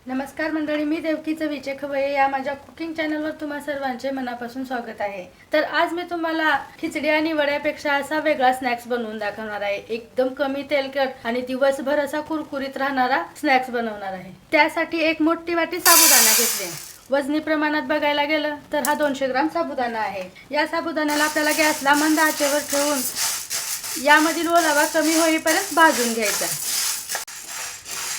नमस्कार मंडळी, मी देवकी चवीचे खवय्ये या माझ्या कुकिंग चॅनलवर तुम्हा सर्वांचे मनापासून स्वागत आहे। तर आज मी तुम्हाला खिचडी आणि वड्यापेक्षा असा वेगळा स्नॅक्स बनवून दाखवणार आहे। एकदम कमी तेलकट आणि दिवसभर असा कुरकुरीत राहणारा स्नॅक्स बनवणार आहे। त्यासाठी एक मोठी वाटी साबुदाणा घेतले। वजनी प्रमाणात बघायला गेलं तर हा 200 ग्राम साबुदाणा आहे। या साबुदाण्याला आपल्याला गॅसला मंद आचेवर ठेवून यामधील ओलावा कमी होईपर्यंत भाजून घ्यायचा।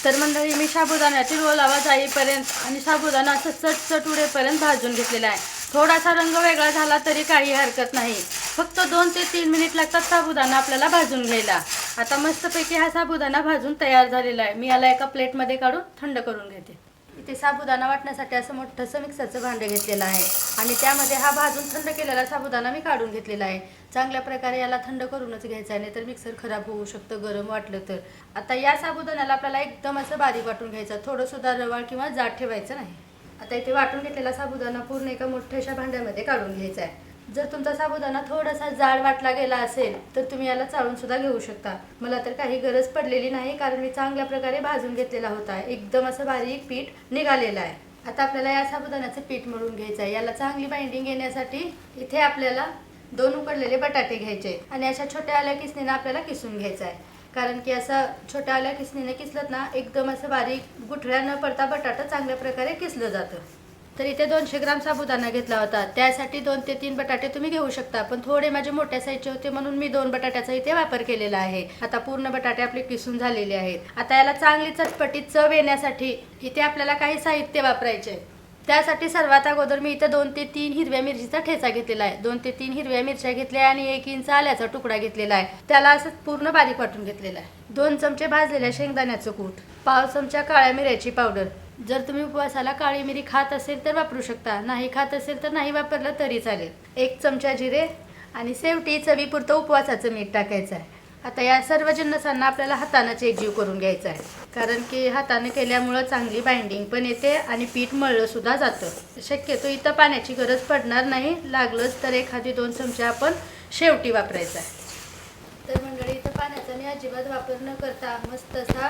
तर मंडळी, मी साबुदाण्यातील ओलावा जाईपर्यंत आणि साबुदाणा असं चटचट उडेपर्यंत भाजून घेतलेला आहे। थोडासा रंग वेगळा झाला तरी काही हरकत नाही। फक्त 2 ते 3 मिनिट लागतात साबुदाणा आपल्याला भाजून घ्यायला। आता मस्तपैकी हा साबुदाणा भाजून तयार झालेला आहे। मी याला एका प्लेटमध्ये काढून थंड करून घेते। इथे साबुदाणा वाटण्यासाठी असं मोठंसं मिक्सरचं भांडं घेतलेलं आहे आणि त्यामध्ये हा भाजून थंड केलेला साबुदाणा मी काढून घेतलेला आहे। चांगल्या प्रकारे याला थंड करूनच घ्यायचं आहे, नाहीतर मिक्सर खराब होऊ शकतं गरम वाटलं तर। आता या साबुदाण्याला आपल्याला एकदम असं बारीक वाटून घ्यायचं, थोडं सुद्धा रवाळ किंवा जाड ठेवायचं नाही। आता इथे वाटून घेतलेला साबुदाणा पूर्ण एका मोठ्याशा भांड्यामध्ये काढून घ्यायचा आहे। जर तुमचा साबुदाणा थोडासा जाड वाटला गेला असेल तर तुम्ही याला चाळून सुद्धा घेऊ शकता। मला तर काही गरज पडलेली नाही, कारण मी चांगल्या प्रकारे भाजून घेतलेला होता। एकदम असं बारीक पीठ निघालेलं आहे। आता आपल्याला या साबुदाण्याचं पीठ मळून घ्यायचं आहे। याला चांगली बाइंडिंग येण्यासाठी इथे आपल्याला 2 उकडलेले बटाटे घ्यायचे आणि अशा छोट्या आल्या किसणीने आपल्याला किसून घ्यायचं आहे, कारण की असं छोट्या आल्या किसणीने किसलं ना एकदम असं बारीक गुठळ्या न पडता बटाटा चांगल्या प्रकारे किसलं जातं। तर इथे 200 ग्राम साबुदाणा घेतला होता, त्यासाठी 2 ते 3 बटाटे तुम्ही घेऊ शकता, पण थोडे माझे मोठ्या साईजचे होते म्हणून मी 2 बटाट्याचा इथे वापर केलेला आहे। आता पूर्ण बटाटे आपले किसून झालेले आहेत। आता याला चांगली चटपटीत चव येण्यासाठी इथे आपल्याला काही साहित्य वापरायचे। त्यासाठी सर्वात अगोदर मी इथे 2 ते 3 हिरव्या मिरचीचा ठेचा घेतलेला आहे। 2 ते 3 हिरव्या मिरच्या घेतल्या आणि 1 इंच आल्याचा तुकडा घेतलेला आहे, त्याला असं पूर्ण बारीक वाटून घेतलेला आहे। 2 चमचे भाजलेल्या शेंगदाण्याचं कूट, पाव चमचा काळ्या मिऱ्याची पावडर। जर तुम्ही उपवासाला काळी मिरी खात असेल तर वापरू शकता, नाही खात असेल तर नाही वापरलं तरी चालेल। 1 चमचा जिरे आणि शेवटी चवीपुरतं उपवासाचं मीठ टाकायचं आहे। आता या सर्व जिन्नसांना आपल्याला हातानेच एकजीव करून घ्यायचं आहे, कारण की हाताने केल्यामुळं चांगली बाइंडिंग पण येते आणि पीठ मळलं सुद्धा जातं। शक्यतो इथं पाण्याची गरज पडणार नाही, लागलंच तर एखादी 2 चमचे आपण शेवटी वापरायचा आहे। तर मंडळी, इथं पाण्याचा मी अजिबात वापर न करता मस्त असा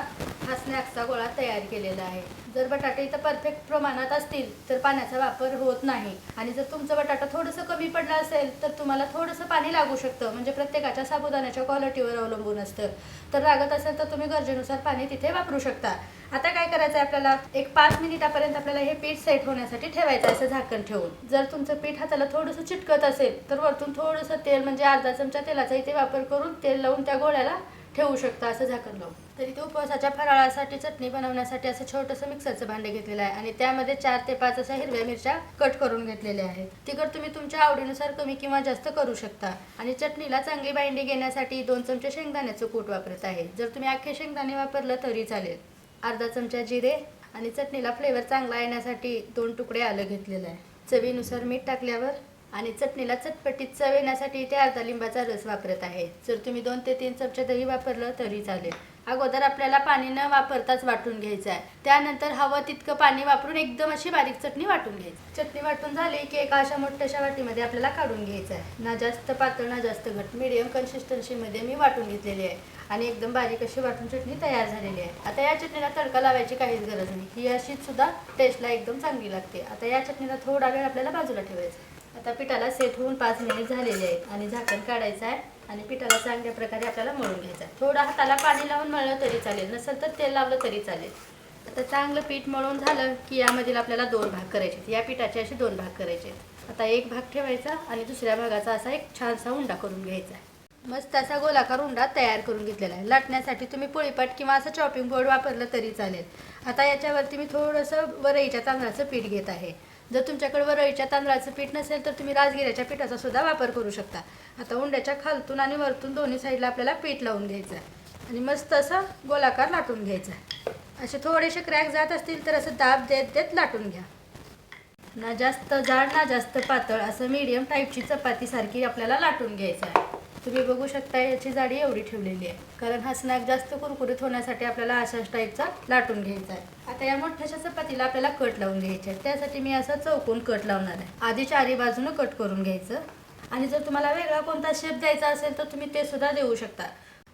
हा स्नॅक्सचा गोळा तयार केलेला आहे। जर बटाटे इथं परफेक्ट प्रमाणात असतील तर पाण्याचा वापर होत नाही, आणि जर तुमचं बटाटा थोडंसं कमी पडलं असेल तर तुम्हाला थोडंसं पाणी लागू शकतं। म्हणजे प्रत्येकाच्या साबुदाण्याच्या क्वालिटीवर अवलंबून असतं। तर लागत असेल तर तुम्ही गरजेनुसार पाणी तिथे वापरू शकता। आता काय करायचं आहे, आपल्याला एक 5 मिनिटापर्यंत आपल्याला हे पीठ सेट होण्यासाठी ठेवायचं असं झाकण ठेवून। जर तुमचं पीठ हाताला थोडंसं चिटकत असेल तर वरतून थोडंसं तेल, म्हणजे अर्धा चमचा तेलाचा इथे वापर करून तेल लावून त्या गोळ्याला ठेवू शकता असं झाकण लावून। तर इथे उपवासाच्या फराळासाठी चटणी बनवण्यासाठी असं छोटंसं मिक्सरचं भांडे घेतलेलं आहे आणि त्यामध्ये 4 ते 5 अशा हिरव्या मिरच्या कट करून घेतलेल्या आहेत। तिखट तुम्ही तुमच्या आवडीनुसार कमी किंवा जास्त करू शकता। आणि चटणीला चांगली बाइंडिंग येण्यासाठी 2 चमचे शेंगदाण्याचं कूट वापरत आहे। जर तुम्ही अख्खे शेंगदाणे वापरलं तरी चालेल। अर्धा चमचा जिरे आणि चटणीला फ्लेवर चांगला येण्यासाठी 2 तुकडे आलं घेतलेलं आहे। चवीनुसार मीठ टाकल्यावर आणि चटणीला चटपटीत चव येण्यासाठी इथे अर्धा लिंबाचा रस वापरत आहे। जर तुम्ही 2 ते 3 चमचे दही वापरलं तरी चालेल। अगोदर आपल्याला पाणी न वापरताच वाटून घ्यायचं आहे, त्यानंतर हवं तितकं पाणी वापरून एकदम अशी बारीक चटणी वाटून घ्यायची। चटणी वाटून झाली की एका अशा मोठ्याशा वाटीमध्ये आपल्याला काढून घ्यायचं आहे। ना जास्त पातळ ना जास्त घट्ट, मीडियम कन्सिस्टन्सीमध्ये मी वाटून घेतलेली आहे आणि एकदम बारीक अशी वाटून चटणी तयार झालेली आहे। आता या चटणीला तडका लावायची काहीच गरज नाही, ही अशीच सुद्धा टेस्टला एकदम चांगली लागते। आता या चटणीला थोडा वेळ आपल्याला बाजूला ठेवायचं। आता पिठाला सेट होऊन 5 मिनिट झालेले आहेत आणि झाकण काढायचं आहे आणि पिठाला चांगल्या प्रकारे आपल्याला मळून घ्यायचं आहे। थोडं हाताला पाणी लावून मळलं तरी चालेल, नसेल तर तेल लावलं तरी चालेल। आता चांगलं पीठ मळून झालं की यामधील आपल्याला 2 भाग करायचे। या पिठाचे असे 2 भाग करायचे। आता एक भाग ठेवायचा आणि दुसऱ्या भागाचा असा एक छानसा उंडा करून घ्यायचा आहे। मस्त असा गोलाकार उंडा तयार करून घेतलेला आहे। लाटण्यासाठी तुम्ही पोळीपाट किंवा असं चॉपिंग बोर्ड वापरलं तरी चालेल। आता याच्यावरती मी थोडंसं वरईच्या तांदळाचं पीठ घेत आहे। जर तुमच्याकडे वरईच्या तांदळाचं पीठ नसेल तर तुम्ही राजगिऱ्याच्या पिठाचा सुद्धा वापर करू शकता। आता उंड्याच्या खालतून आणि वरतून दोन्ही साईडला आपल्याला पीठ लावून घ्यायचं आहे आणि मस्त असं गोलाकार लाटून घ्यायचं आहे। असे थोडेसे क्रॅक जात असतील तर असं दाब देत देत लाटून घ्या। ना जास्त जाड ना जास्त पातळ, असं मीडियम टाईपची चपातीसारखी आपल्याला लाटून घ्यायचं आहे। तुम्ही बघू शकता याची जाडी एवढी ठेवलेली आहे, कारण हा स्नॅक जास्त कुरकुरीत होण्यासाठी आपल्याला अशाच टाईपचा लाटून घ्यायचा आहे। आता या मोठ्याशा चपातीला आपल्याला कट लावून घ्यायचे आहे, त्यासाठी मी असं चौकोन कट लावणार आहे। आधी चारी बाजूनं कट करून घ्यायचं आणि जर तुम्हाला वेगळा कोणता शेप द्यायचा असेल तर तुम्ही ते सुद्धा देऊ शकता।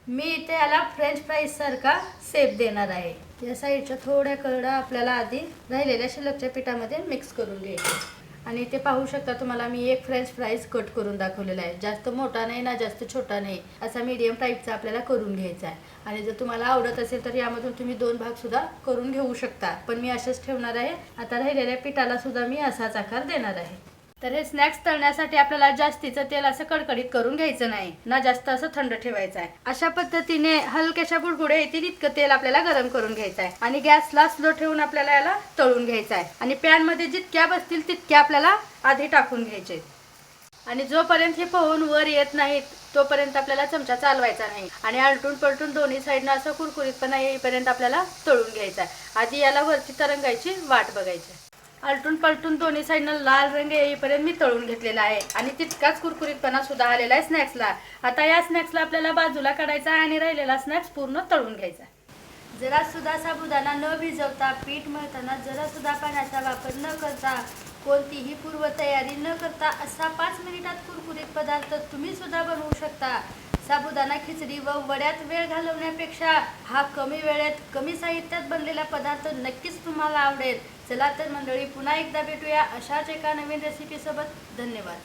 मी इथे याला फ्रेंच फ्राईज सारखा शेप देणार आहे। या साईडच्या थोड्या करडा आपल्याला आधी राहिलेल्या शिल्लकच्या पिठामध्ये मिक्स करून घ्यायचे. आणि ते पाहू शकता तुम्हाला मी एक फ्रेंच फ्राईज कट करून दाखवलेला आहे. जास्त मोठा नाही ना जास्त छोटा नाही, असा मीडियम टाईपचा आपल्याला करून घ्यायचा आहे. आणि जर तुम्हाला आवडत असेल तर यामधून तुम्ही 2 भाग सुद्धा करून घेऊ शकता, पण मी असेच ठेवणार आहे. आता राहिलेल्या पिठाला सुद्धा मी असाच आकार देणार आहे. तर हे स्नॅक्स तळण्यासाठी आपल्याला जास्तीचं तेल असं कडकडीत करून घ्यायचं नाही ना, जास्त असं थंड ठेवायचं आहे. अशा पद्धतीने हलक्याशा बुडबुडे येतील इतकं तेल आपल्याला गरम करून घ्यायचं आहे. आणि गॅसला स्लो ठेवून आपल्याला याला तळून घ्यायचं आहे. आणि पॅन मध्ये जितक्या बसतील तितक्या आपल्याला आधी टाकून घ्यायचे. आणि जोपर्यंत हे पोहून वर येत नाहीत तोपर्यंत आपल्याला चमचा चालवायचा नाही. आणि आलटून पलटून दोन्ही साईडनं असं कुरकुरीतपणा येईपर्यंत आपल्याला तळून घ्यायचं आहे. आधी याला वरती तरंगायची वाट बघायची. आलटून पलटून दोन्ही साईडनं लाल रंग येईपर्यंत मी तळून घेतलेला आहे. आणि तितकाच कुरकुरीतपणा सुद्धा आलेला आहे स्नॅक्सला. आता या स्नॅक्सला आपल्याला बाजूला काढायचा आहे आणि राहिलेला स्नॅक्स पूर्ण तळून घ्यायचा. जरा सुद्धा साबुदाणा न भिजवता, पीठ मळताना जरा सुद्धा पाण्याचा वापर न करता, कोणतीही पूर्वतयारी न करता असा 5 मिनिटात कुरकुरीत पदार्थ तुम्ही सुद्धा बनवू शकता. साबुदाणा खिचडी व वड्यात वेळ घालवण्यापेक्षा हा कमी वेळेत कमी साहित्यात बनलेला पदार्थ नक्कीच तुम्हाला आवडेल. चला तर मंडळी, पुन्हा एकदा भेटूया अशाच एका नवीन रेसिपीसोबत. धन्यवाद.